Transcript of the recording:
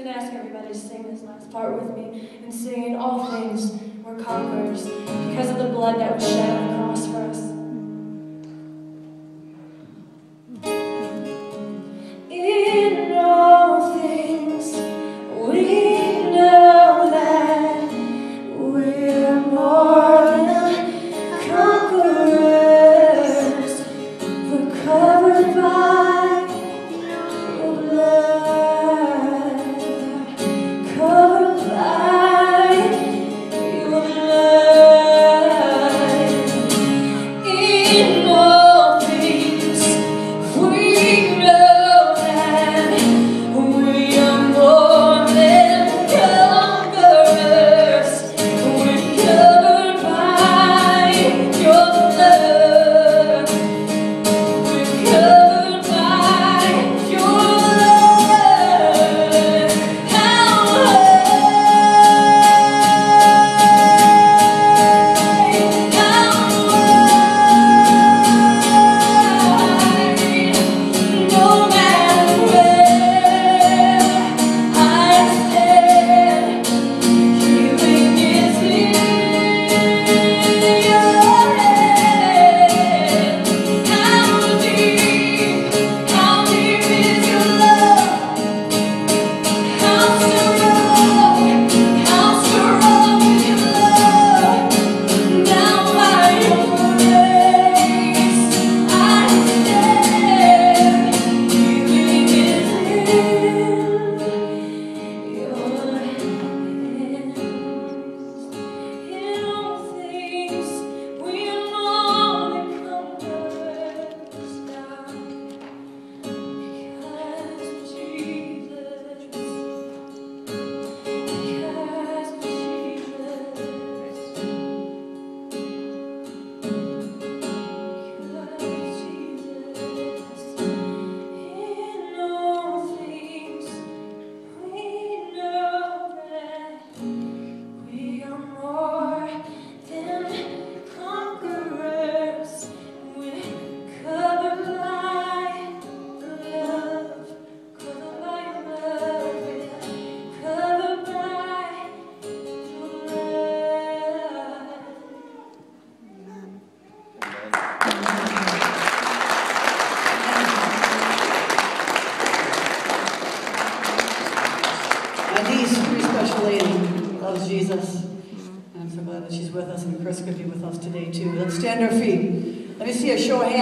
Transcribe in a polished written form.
going to ask everybody to sing this last part with me and sing, "In all things we're conquerors because of the blood that was shed on the cross for us." In all things we know that we're more than conquerors. We're covered by your blood, covered by your blood. In all things we know that we are more than conquerors. We're covered by your blood. We're covered by your blood. How no matter where I stand, healing is in your hand. How deep is your love? How strong is your love? Now by your grace I stand. Healing is in your hands. In all things we are more than conquerors now because of Jesus. Because of Jesus. In all things we know that we are more than conquerors. We're covered by the love, covered by your love. We're covered by your blood. My niece, pretty special lady, loves Jesus. And I'm so glad that she's with us, and Chris could be with us today too. Let's stand our feet. Let me see a show of hands.